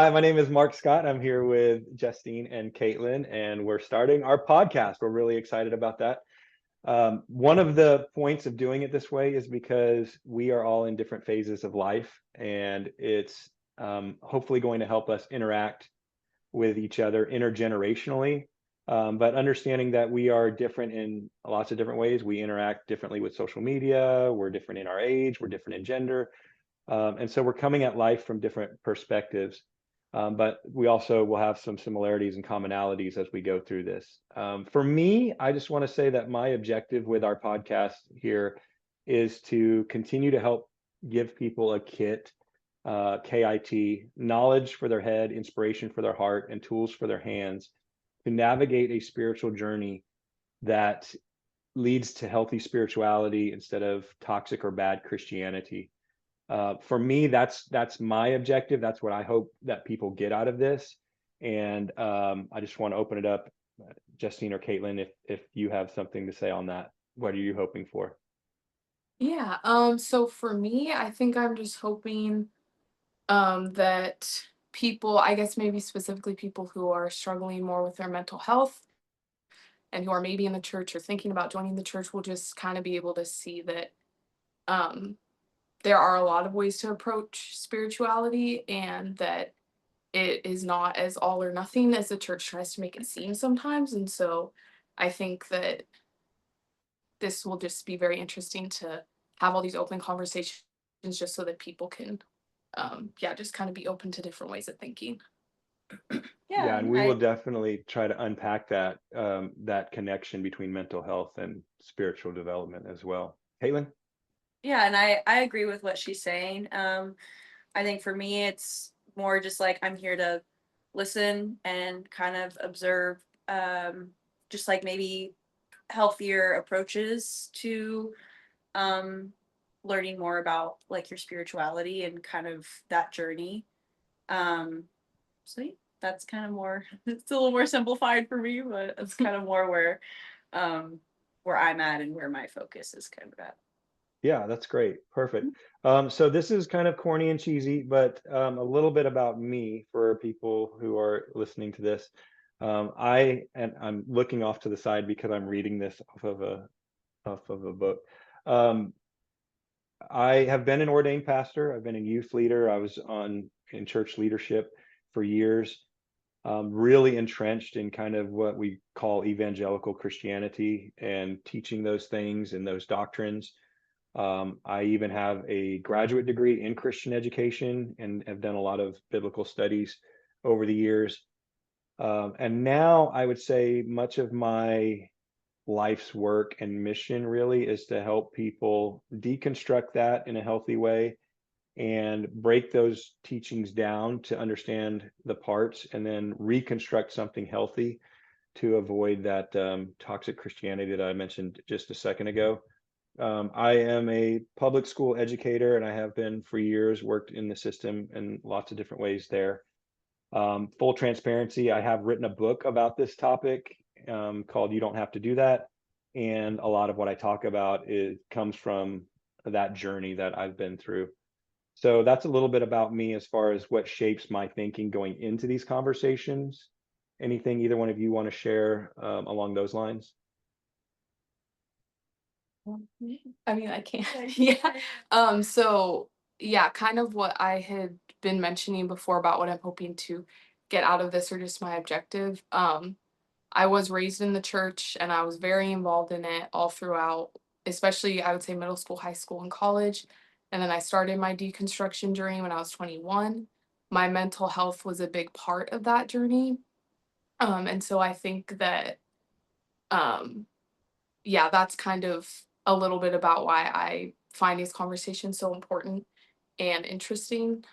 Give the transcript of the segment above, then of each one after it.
Hi, my name is Mark Scott. I'm here with Justine and Kaitlyn, and we're starting our podcast. We're really excited about that. One of the points of doing it this way is because we are all in different phases of life, and it's hopefully going to help us interact with each other intergenerationally. But understanding that we are different in lots of different ways. We interact differently with social media, we're different in our age, we're different in gender. And so we're coming at life from different perspectives. But we also will have some similarities and commonalities as we go through this. For me, I just want to say that my objective with our podcast here is to continue to help give people a kit, KIT, knowledge for their head, inspiration for their heart, and tools for their hands to navigate a spiritual journey that leads to healthy spirituality instead of toxic or bad Christianity. For me, that's my objective. That's what I hope that people get out of this. And I just want to open it up, Justine or Kaitlyn, if you have something to say on that. What are you hoping for? Yeah, so for me, I think I'm just hoping that people, I guess maybe specifically people who are struggling more with their mental health and who are maybe in the church or thinking about joining the church will just kind of be able to see that um there are a lot of ways to approach spirituality and that it is not as all or nothing as the church tries to make it seem sometimes. And so I think that this will just be very interesting to have all these open conversations just so that people can yeah, just kind of be open to different ways of thinking. Yeah, Yeah, and we will I definitely try to unpack that connection between mental health and spiritual development as well. Caitlin? yeah, and I agree with what she's saying. I think for me it's more just like I'm here to listen and kind of observe just like maybe healthier approaches to um learning more about like your spirituality and kind of that journey. Um so yeah, that's kind of more it's a little more simplified for me, but it's kind of more um where I'm at and where my focus is kind of at. Yeah, that's great. Perfect. So this is kind of corny and cheesy, but a little bit about me for people who are listening to this. I'm looking off to the side because I'm reading this off of a book. Um, I have been an ordained pastor. I've been a youth leader. I was on in church leadership for years. Really entrenched in kind of what we call evangelical Christianity and teaching those things and those doctrines. I even have a graduate degree in Christian education and have done a lot of biblical studies over the years. And now I would say much of my life's work and mission really is to help people deconstruct that in a healthy way and break those teachings down to understand the parts and then reconstruct something healthy to avoid that toxic Christianity that I mentioned just a second ago. I am a public school educator and I have been for years, worked in the system in lots of different ways there. Full transparency, I have written a book about this topic called You Don't Have to Do That. And a lot of what I talk about comes from that journey that I've been through. So that's a little bit about me as far as what shapes my thinking going into these conversations. Anything either one of you want to share along those lines? I mean, I can't. Yeah. So yeah, kind of what I had been mentioning before about what I'm hoping to get out of this or just my objective. I was raised in the church and I was very involved in it all throughout, especially I would say middle school, high school, and college. And then I started my deconstruction journey when I was 21. My mental health was a big part of that journey. And so I think that um yeah, that's kind of a little bit about why I find these conversations so important and interesting.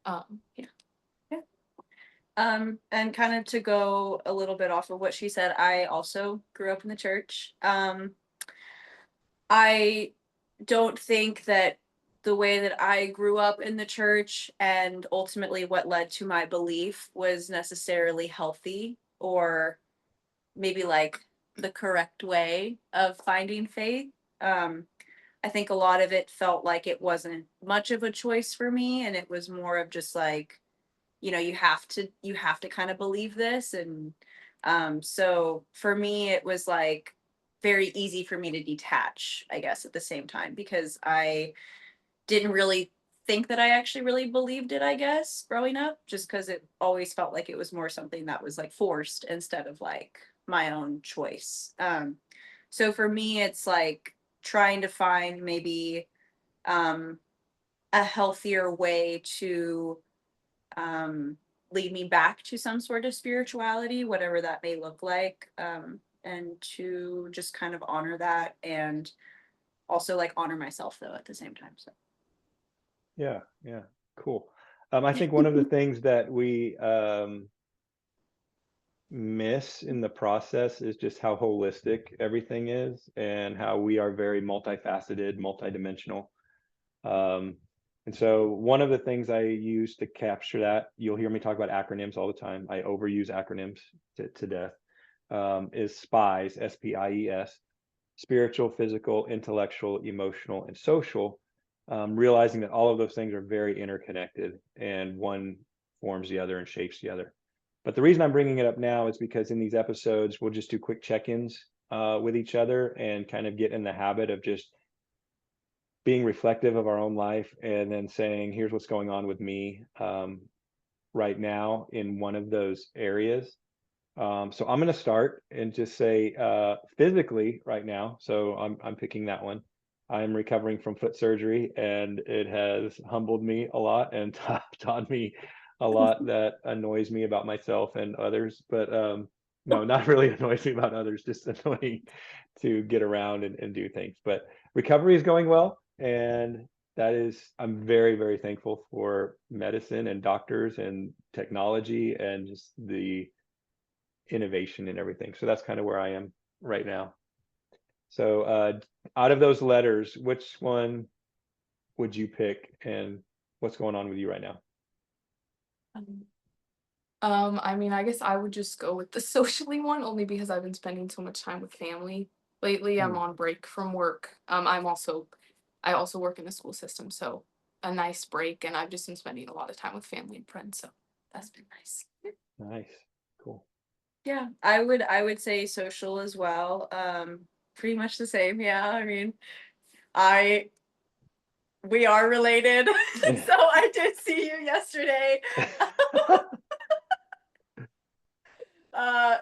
Yeah. Yeah. And kind of to go a little bit off of what she said, I also grew up in the church. I don't think that the way that I grew up in the church and ultimately what led to my belief was necessarily healthy or maybe like the correct way of finding faith. Um, I think a lot of it felt like it wasn't much of a choice for me, and it was more of just like you know, you have to kind of believe this. And so for me, it was like very easy for me to detach, I guess, at the same time, because I didn't really think that I actually really believed it, I guess, growing up, just because it always felt like it was more something that was like forced instead of like my own choice. So for me, it's like trying to find maybe um, a healthier way to um, lead me back to some sort of spirituality, whatever that may look like, and to just kind of honor that and also like honor myself though at the same time. So Yeah, yeah, cool. I think one of the things that we miss in the process is just how holistic everything is and how we are very multifaceted, multidimensional. Um, and so one of the things I use to capture that, you'll hear me talk about acronyms all the time. I overuse acronyms to death. Is SPIES, SPIES, spiritual, physical, intellectual, emotional, and social. Realizing that all of those things are very interconnected and one forms the other and shapes the other. But the reason I'm bringing it up now is because in these episodes, we'll just do quick check-ins with each other and kind of get in the habit of just being reflective of our own life and then saying, here's what's going on with me right now in one of those areas. So I'm going to start and just say physically right now. So I'm picking that one. I'm recovering from foot surgery, and it has humbled me a lot and taught me a lot that annoys me about myself and others. But no, not really annoys me about others, just annoying to get around and do things. But recovery is going well, and that is, I'm very, very thankful for medicine and doctors and technology and just the innovation and everything. So that's kind of where I am right now. So out of those letters, which one would you pick, and what's going on with you right now? I mean, I guess I would just go with the socially one, only because I've been spending so much time with family lately. I'm Hmm. on break from work. I also work in the school system, so a nice break, and I've just been spending a lot of time with family and friends, so that's been nice. Nice, cool. yeah, I would say social as well. Pretty much the same. Yeah, I mean, I we are related. So I did see you yesterday.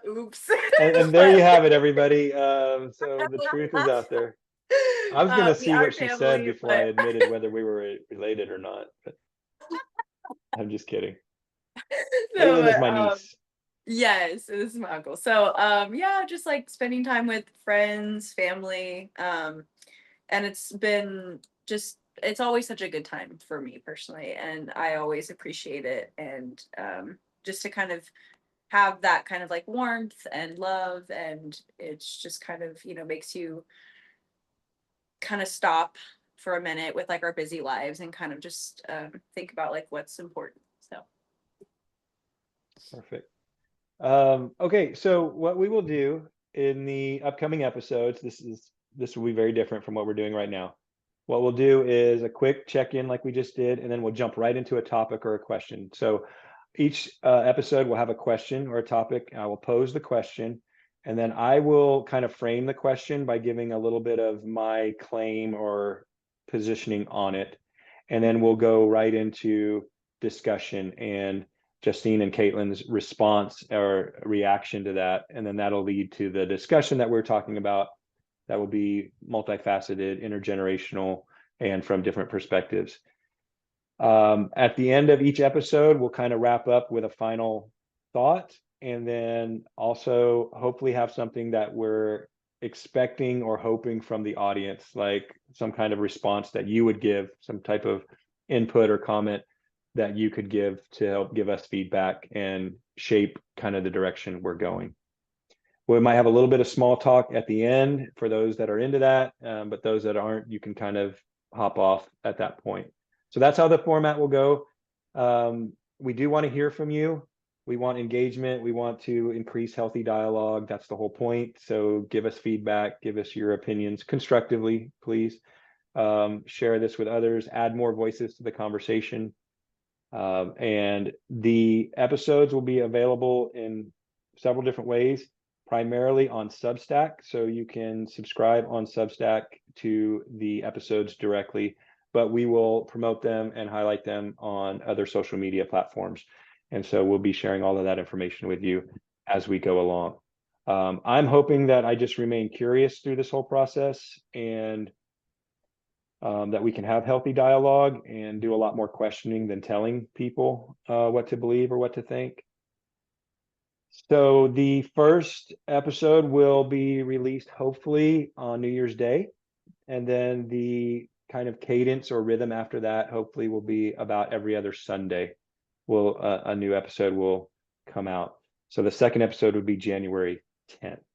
Oops. And there you But have it, everybody. So the truth is out there. I was gonna we see are what she said family, before I but admitted whether we were related or not, but I'm just kidding. no, Kaitlyn is but my niece. yes, this is my uncle. So yeah, just like spending time with friends, family. And it's been just it's always such a good time for me personally, and I always appreciate it. And just to kind of have that kind of like warmth and love, and it's just kind of, you know, makes you kind of stop for a minute with like our busy lives and kind of just think about like what's important. So Perfect. Okay, so what we will do in the upcoming episodes, this will be very different from what we're doing right now. What we'll do is a quick check-in like we just did, and then we'll jump right into a topic or a question. So each episode will have a question or a topic. I will pose the question, and then I will kind of frame the question by giving a little bit of my claim or positioning on it. And then we'll go right into discussion and Justine and Kaitlyn's response or reaction to that. And then that'll lead to the discussion that we're talking about that will be multifaceted, intergenerational, and from different perspectives. At the end of each episode, we'll kind of wrap up with a final thought, and then also hopefully have something that we're expecting or hoping from the audience, like some kind of response that you would give, some type of input or comment that you could give to help give us feedback and shape kind of the direction we're going. We might have a little bit of small talk at the end for those that are into that, but those that aren't, you can kind of hop off at that point. So that's how the format will go. We do want to hear from you. We want engagement. We want to increase healthy dialogue. That's the whole point. So give us feedback, give us your opinions constructively, please. Share this with others, add more voices to the conversation. And the episodes will be available in several different ways, primarily on Substack. So you can subscribe on Substack to the episodes directly, but we will promote them and highlight them on other social media platforms. And so we'll be sharing all of that information with you as we go along. I'm hoping that I just remain curious through this whole process, and that we can have healthy dialogue and do a lot more questioning than telling people what to believe or what to think. So the first episode will be released hopefully on New Year's Day. And then the kind of cadence or rhythm after that hopefully will be about every other Sunday will a new episode will come out. So the second episode would be January 10th.